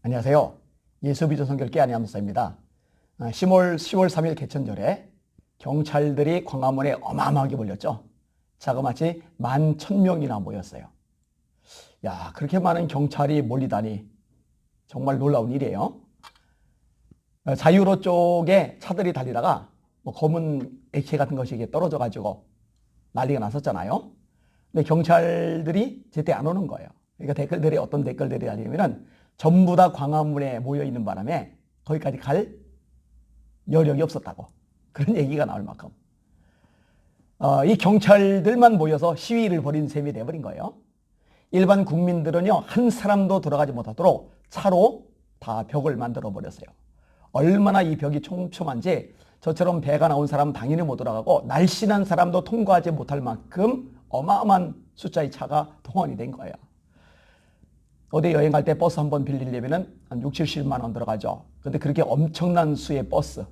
안녕하세요. 예수비전 선교회 안녕하면서입니다. 10월 3일 개천절에 경찰들이 광화문에 어마어마하게 몰렸죠. 자그마치 11,000명이나 모였어요. 야, 그렇게 많은 경찰이 몰리다니 정말 놀라운 일이에요. 자유로 쪽에 차들이 달리다가 검은 AK 같은 것이 떨어져 가지고 난리가 났었잖아요. 근데 경찰들이 제때 안 오는 거예요. 그러니까 어떤 댓글들이 달리면은 전부 다 광화문에 모여 있는 바람에 거기까지 갈 여력이 없었다고, 그런 얘기가 나올 만큼 이 경찰들만 모여서 시위를 벌인 셈이 돼버린 거예요. 일반 국민들은요, 한 사람도 들어가지 못하도록 차로 다 벽을 만들어 버렸어요. 얼마나 이 벽이 촘촘한지 저처럼 배가 나온 사람 당연히 못 들어가고 날씬한 사람도 통과하지 못할 만큼 어마어마한 숫자의 차가 동원이 된 거예요. 어디 여행 갈 때 버스 한 번 빌리려면 한 6, 70만 원 들어가죠. 근데 그렇게 엄청난 수의 버스,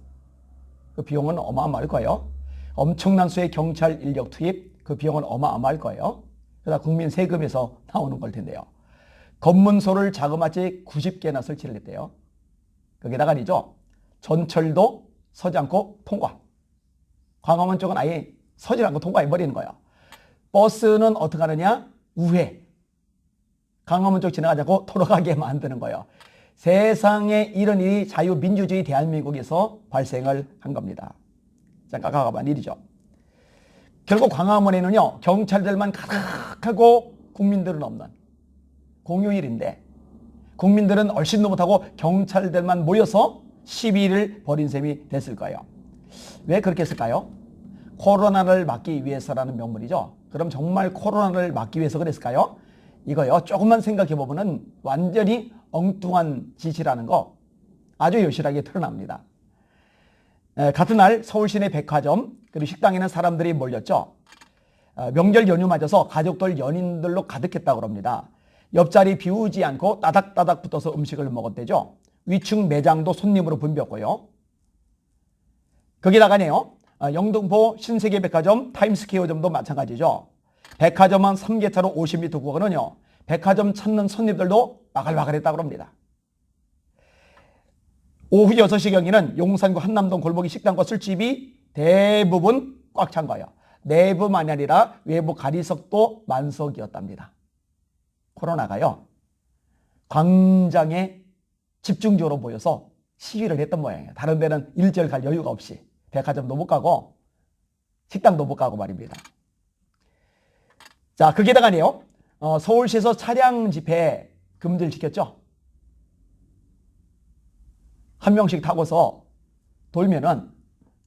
그 비용은 어마어마할 거예요. 엄청난 수의 경찰 인력 투입, 그 비용은 어마어마할 거예요. 그러다 국민 세금에서 나오는 걸 텐데요. 검문소를 자그마치 90개나 설치를 했대요. 거기다가 아니죠, 전철도 서지 않고 통과. 광화문 쪽은 아예 서지 않고 통과해버리는 거예요. 버스는 어떻게 하느냐? 우회. 광화문 쪽 지나가지 않고 돌아가게 만드는 거예요. 세상에 이런 일이 자유민주주의 대한민국에서 발생을 한 겁니다. 잠깐 가가만 일이죠. 결국 광화문에는요, 경찰들만 가득하고 국민들은 없는 공휴일인데, 국민들은 얼씬도 못하고 경찰들만 모여서 시위를 벌인 셈이 됐을 거예요. 왜 그렇게 했을까요? 코로나를 막기 위해서라는 명분이죠. 그럼 정말 코로나를 막기 위해서 그랬을까요? 이거요, 조금만 생각해 보면은 완전히 엉뚱한 짓이라는 거 아주 여실하게 드러납니다. 같은 날 서울 시내 백화점 그리고 식당에는 사람들이 몰렸죠. 명절 연휴 맞아서 가족들 연인들로 가득했다고 합니다. 옆자리 비우지 않고 따닥따닥 붙어서 음식을 먹었대죠. 위층 매장도 손님으로 붐볐고요. 거기다가네요, 영등포 신세계백화점 타임스퀘어점도 마찬가지죠. 백화점은 3개차로 50m 구간은요, 백화점 찾는 손님들도 바글바글했다고 합니다. 오후 6시경에는 용산구 한남동 골목이 식당과 술집이 대부분 꽉 찬 거예요. 내부만이 아니라 외부 가리석도 만석이었답니다. 코로나가요, 광장에 집중적으로 모여서 시위를 했던 모양이에요. 다른 데는 일절 갈 여유가 없이 백화점도 못 가고 식당도 못 가고 말입니다. 자, 거기다가네요, 서울시에서 차량 집회 금지를 시켰죠. 한 명씩 타고서 돌면은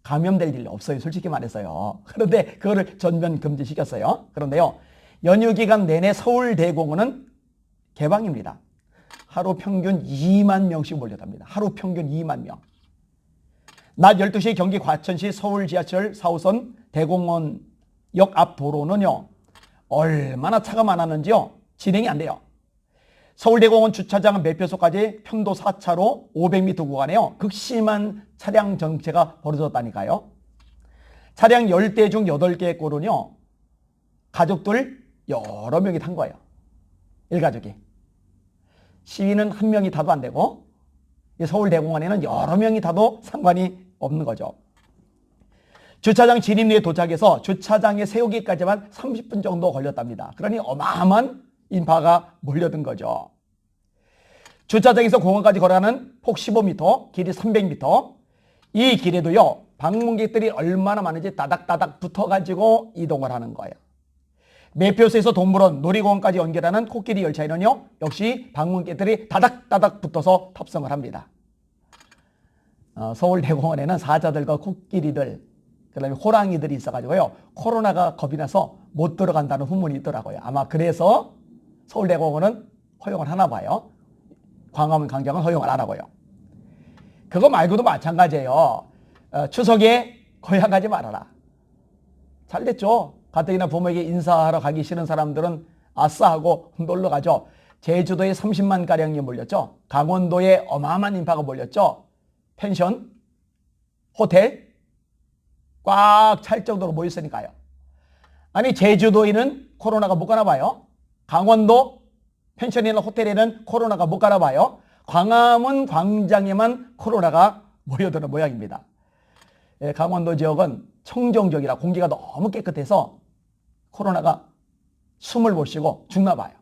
감염될 일 없어요, 솔직히 말해서요. 그런데 그거를 전면 금지시켰어요. 그런데요, 연휴 기간 내내 서울대공원은 개방입니다. 하루 평균 2만 명씩 몰렸답니다. 하루 평균 2만 명. 낮 12시 경기 과천시 서울 지하철 4호선 대공원역 앞 도로는요, 얼마나 차가 많았는지요, 진행이 안 돼요. 서울대공원 주차장 매표소까지 편도 4차로 500m 구간에요, 극심한 차량 정체가 벌어졌다니까요. 차량 10대 중 8개 꼴은요, 가족들 여러 명이 탄 거예요. 일가족이. 시위는 한 명이 타도 안 되고 서울대공원에는 여러 명이 타도 상관이 없는 거죠. 주차장 진입로에 도착해서 주차장에 세우기까지만 30분 정도 걸렸답니다. 그러니 어마어마한 인파가 몰려든 거죠. 주차장에서 공원까지 걸어가는 폭 15m, 길이 300m. 이 길에도요, 방문객들이 얼마나 많은지 따닥따닥 붙어가지고 이동을 하는 거예요. 매표소에서 동물원, 놀이공원까지 연결하는 코끼리 열차에는요, 역시 방문객들이 다닥다닥 붙어서 탑승을 합니다. 서울대공원에는 사자들과 코끼리들, 그다음에 호랑이들이 있어가지고요, 코로나가 겁이 나서 못 들어간다는 후문이 있더라고요. 아마 그래서 서울대공원은 허용을 하나 봐요. 광화문 광장은 허용을 안 하고요. 그거 말고도 마찬가지예요. 추석에 고향 가지 말아라. 잘 됐죠. 가뜩이나 부모에게 인사하러 가기 싫은 사람들은 아싸 하고 놀러 가죠. 제주도에 30만 가량이 몰렸죠. 강원도에 어마어마한 인파가 몰렸죠. 펜션, 호텔 꽉 찰 정도로 모였으니까요. 아니, 제주도에는 코로나가 못 가나 봐요. 강원도 펜션이나 호텔에는 코로나가 못 가나 봐요. 광화문 광장에만 코로나가 모여드는 모양입니다. 강원도 지역은 청정지역이라 공기가 너무 깨끗해서 코로나가 숨을 못 쉬고 죽나 봐요.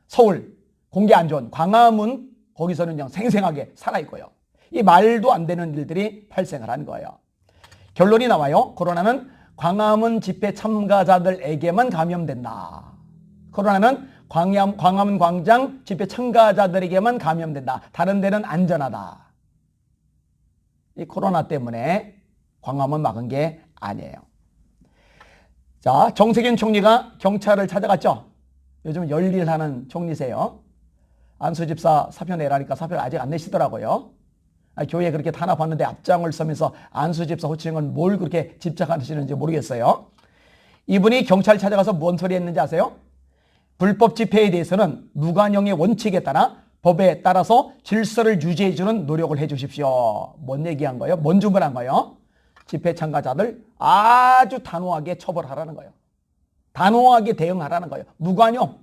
서울 공기 안 좋은 광화문 거기서는 그냥 생생하게 살아있고요. 이 말도 안 되는 일들이 발생을 한 거예요. 결론이 나와요. 코로나는 광화문 집회 참가자들에게만 감염된다. 코로나는 광화문 광장 집회 참가자들에게만 감염된다. 다른 데는 안전하다. 이 코로나 때문에 광화문 막은 게 아니에요. 자, 정세균 총리가 경찰을 찾아갔죠. 요즘 열일하는 총리세요. 안수 집사 사표 내라니까 사표를 아직 안 내시더라고요. 교회에 그렇게 탄압하는데 앞장을 서면서 안수 집사 호칭은 건 뭘 그렇게 집착하시는지 모르겠어요. 이분이 경찰 찾아가서 뭔 소리 했는지 아세요? 불법 집회에 대해서는 무관용의 원칙에 따라 법에 따라서 질서를 유지해주는 노력을 해주십시오. 뭔 얘기한 거예요? 뭔 주문한 거예요? 집회 참가자들 아주 단호하게 처벌하라는 거예요. 단호하게 대응하라는 거예요. 무관용.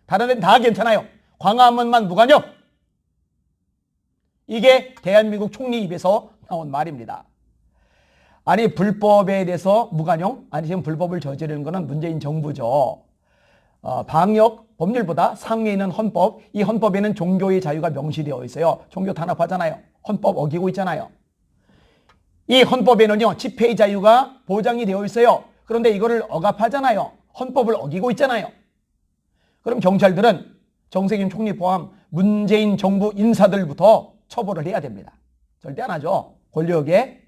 다른 데는 다 괜찮아요. 광화문만 무관용. 이게 대한민국 총리 입에서 나온 말입니다. 아니 불법에 대해서 무관용? 아니 지금 불법을 저지르는 것은 문재인 정부죠. 방역 법률보다 상위에 있는 헌법, 이 헌법에는 종교의 자유가 명시되어 있어요. 종교 탄압하잖아요. 헌법 어기고 있잖아요. 이 헌법에는요 집회의 자유가 보장이 되어 있어요. 그런데 이거를 억압하잖아요. 헌법을 어기고 있잖아요. 그럼 경찰들은 정세균 총리 포함 문재인 정부 인사들부터 처벌을 해야 됩니다. 절대 안 하죠. 권력의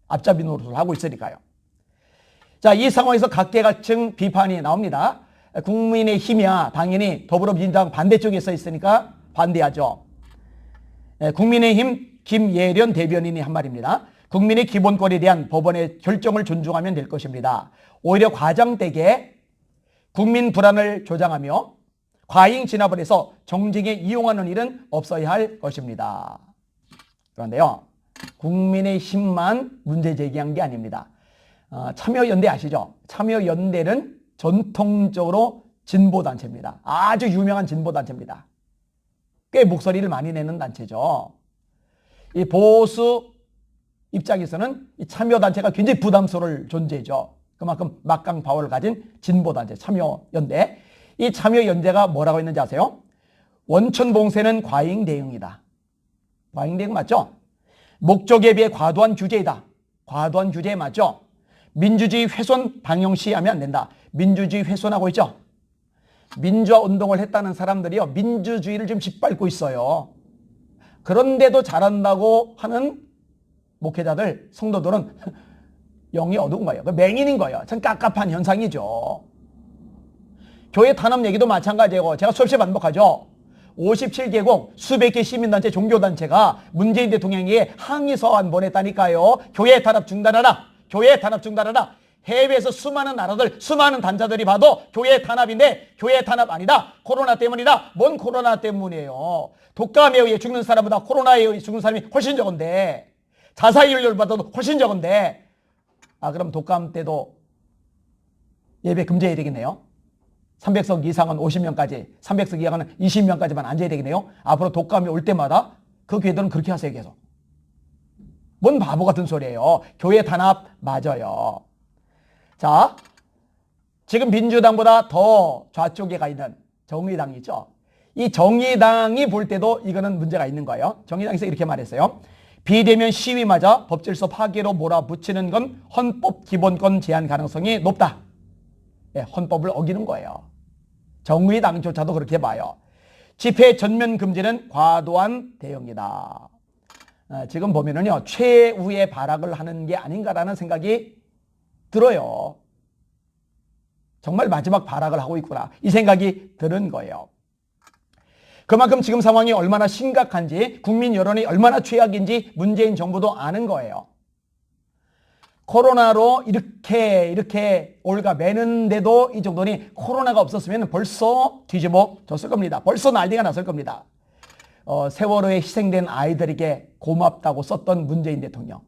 앞잡이 노릇을 하고 있으니까요. 자, 이 상황에서 각계각층 비판이 나옵니다. 국민의힘이야 당연히 더불어민주당 반대쪽에 서 있으니까 반대하죠. 국민의힘 김예련 대변인이 한 말입니다. 국민의 기본권에 대한 법원의 결정을 존중하면 될 것입니다. 오히려 과장되게 국민 불안을 조장하며 과잉 진압을 해서 정쟁에 이용하는 일은 없어야 할 것입니다. 그런데요, 국민의힘만 문제 제기한 게 아닙니다. 참여연대 아시죠? 참여연대는 전통적으로 진보단체입니다. 아주 유명한 진보단체입니다. 꽤 목소리를 많이 내는 단체죠. 이 보수 입장에서는 이 참여단체가 굉장히 부담스러울 존재죠. 그만큼 막강 파워를 가진 진보단체 참여연대. 이 참여연대가 뭐라고 했는지 아세요? 원천봉쇄는 과잉 대응이다. 과잉 대응 맞죠? 목적에 비해 과도한 규제이다. 과도한 규제 맞죠? 민주주의 훼손 방영시하면 안 된다. 민주주의 훼손하고 있죠? 민주화 운동을 했다는 사람들이요 민주주의를 좀 짓밟고 있어요. 그런데도 잘한다고 하는 목회자들, 성도들은 영이 어두운 거예요. 맹인인 거예요. 참 깝깝한 현상이죠. 교회 탄압 얘기도 마찬가지고 제가 수없이 반복하죠. 57개국 수백 개 시민단체 종교단체가 문재인 대통령에게 항의서한 보냈다니까요. 교회 탄압 중단하라. 교회 탄압 중단하라. 해외에서 수많은 나라들, 수많은 단체들이 봐도 교회 탄압인데 교회 탄압 아니다. 코로나 때문이다. 뭔 코로나 때문이에요. 독감에 의해 죽는 사람보다 코로나에 의해 죽는 사람이 훨씬 적은데 자살률 봐도 훨씬 적은데 그럼 독감 때도 예배 금지해야 되겠네요. 300석 이상은 50명까지, 300석 이하는 20명까지만 앉아야 되겠네요. 앞으로 독감이 올 때마다 그 교회들은 그렇게 하세요, 계속. 뭔 바보 같은 소리예요. 교회 탄압 맞아요. 자, 지금 민주당보다 더 좌쪽에 가 있는 정의당이 있죠. 이 정의당이 볼 때도 이거는 문제가 있는 거예요. 정의당에서 이렇게 말했어요. 비대면 시위마저 법질서 파기로 몰아붙이는 건 헌법 기본권 제한 가능성이 높다. 헌법을 어기는 거예요. 정의당조차도 그렇게 봐요. 집회 전면 금지는 과도한 대응이다. 지금 보면은요, 최후의 발악을 하는 게 아닌가라는 생각이 들어요. 정말 마지막 발악을 하고 있구나. 이 생각이 드는 거예요. 그만큼 지금 상황이 얼마나 심각한지, 국민 여론이 얼마나 최악인지 문재인 정부도 아는 거예요. 코로나로 이렇게 올가매는데도 이 정도니 코로나가 없었으면 벌써 뒤집어졌을 겁니다. 벌써 난리가 났을 겁니다. 세월호에 희생된 아이들에게 고맙다고 썼던 문재인 대통령.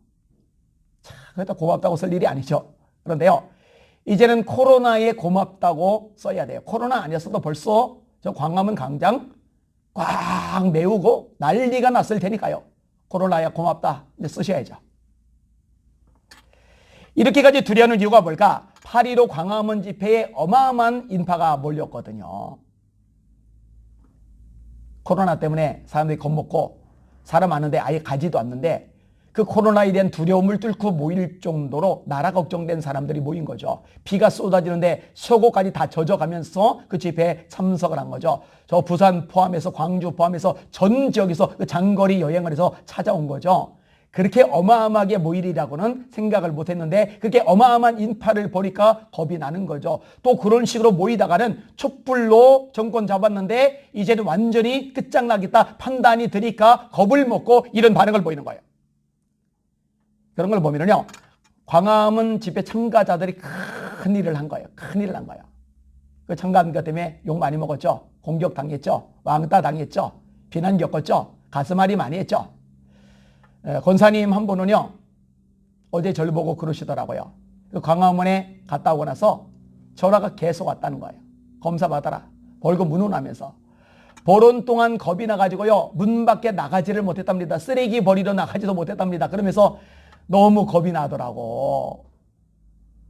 그래도 고맙다고 쓸 일이 아니죠. 그런데요, 이제는 코로나에 고맙다고 써야 돼요. 코로나 아니었어도 벌써 저 광화문 광장 꽉 메우고 난리가 났을 테니까요. 코로나야 고맙다. 이제 쓰셔야죠. 이렇게까지 두려워하는 이유가 뭘까? 8.15 광화문 집회에 어마어마한 인파가 몰렸거든요. 코로나 때문에 사람들이 겁먹고 사람 많은데 아예 가지도 않는데 그 코로나에 대한 두려움을 뚫고 모일 정도로 나라 걱정된 사람들이 모인 거죠. 비가 쏟아지는데 속옷까지 다 젖어가면서 그 집회에 참석을 한 거죠. 저 부산 포함해서 광주 포함해서 전 지역에서 그 장거리 여행을 해서 찾아온 거죠. 그렇게 어마어마하게 모이리라고는 생각을 못했는데 그렇게 어마어마한 인파를 보니까 겁이 나는 거죠. 또 그런 식으로 모이다가는 촛불로 정권 잡았는데 이제는 완전히 끝장나겠다 판단이 드니까 겁을 먹고 이런 반응을 보이는 거예요. 그런 걸 보면요, 광화문 집회 참가자들이 큰 일을 한 거예요. 큰 일을 한 거예요. 그 참가한 것 때문에 욕 많이 먹었죠. 공격 당했죠. 왕따 당했죠. 비난 겪었죠. 가슴앓이 많이 했죠. 권사님 한 분은요, 어제 저를 보고 그러시더라고요. 그 광화문에 갔다 오고 나서 전화가 계속 왔다는 거예요. 검사 받아라. 벌금 문운하면서. 보름 동안 겁이 나가지고요, 문 밖에 나가지를 못했답니다. 쓰레기 버리러 나가지도 못했답니다. 그러면서 너무 겁이 나더라고.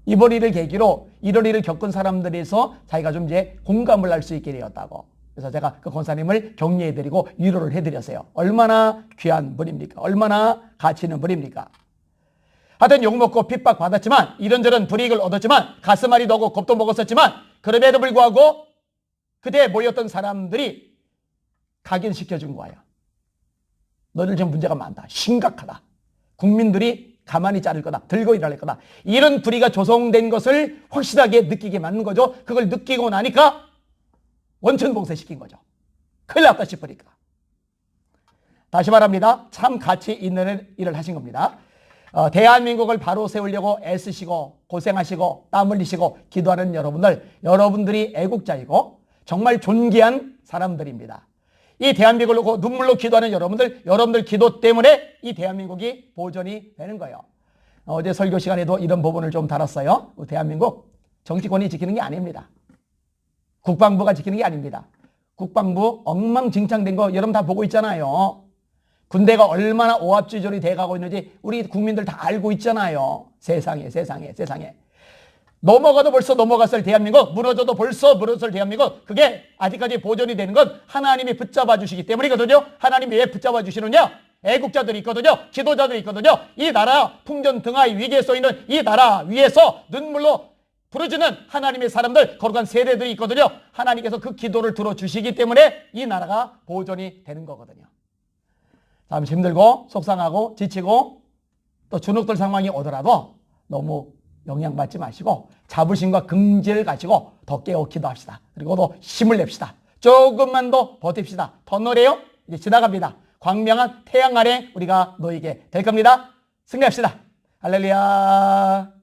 이번 일을 계기로 이런 일을 겪은 사람들에서 자기가 좀 이제 공감을 할 수 있게 되었다고. 그래서 제가 그 권사님을 격려해드리고 위로를 해드렸어요. 얼마나 귀한 분입니까? 얼마나 가치 있는 분입니까? 하여튼 욕먹고 핍박받았지만 이런저런 불이익을 얻었지만 가슴앓이도 하고 겁도 먹었었지만 그럼에도 불구하고 그때 모였던 사람들이 각인시켜준 거예요. 너들 지금 문제가 많다. 심각하다. 국민들이 가만히 자를 거다. 들고 일할 거다. 이런 불의가 조성된 것을 확실하게 느끼게 만든 거죠. 그걸 느끼고 나니까 원천 봉쇄시킨 거죠. 큰일 났다 싶으니까. 다시 말합니다. 참 가치 있는 일을 하신 겁니다. 대한민국을 바로 세우려고 애쓰시고 고생하시고 땀 흘리시고 기도하는 여러분들이 애국자이고 정말 존귀한 사람들입니다. 이 대한민국을 놓고 눈물로 기도하는 여러분들 기도 때문에 이 대한민국이 보존이 되는 거예요. 어제 설교 시간에도 이런 부분을 좀 다뤘어요. 대한민국 정치권이 지키는 게 아닙니다. 국방부가 지키는 게 아닙니다. 국방부 엉망진창된 거 여러분 다 보고 있잖아요. 군대가 얼마나 오합지졸이 돼가고 있는지 우리 국민들 다 알고 있잖아요. 세상에. 넘어가도 벌써 넘어갔을 대한민국, 무너져도 벌써 무너졌을 대한민국, 그게 아직까지 보존이 되는 건 하나님이 붙잡아 주시기 때문이거든요. 하나님이 왜 붙잡아 주시느냐? 애국자들이 있거든요. 기도자들이 있거든요. 이 나라 풍전 등하의 위기에 쏘이는 이 나라 위에서 눈물로 부르짖는 하나님의 사람들, 거룩한 세대들이 있거든요. 하나님께서 그 기도를 들어주시기 때문에 이 나라가 보존이 되는 거거든요. 잠시 힘들고 속상하고 지치고 또 주눅들 상황이 오더라도 너무 영향받지 마시고 자부심과 긍지를 가지고 더 깨어 기도합시다. 그리고 또 힘을 냅시다. 조금만 더 버팁시다. 더 노래요? 이제 지나갑니다. 광명한 태양 아래 우리가 놓이게 될 겁니다. 승리합시다. 할렐루야.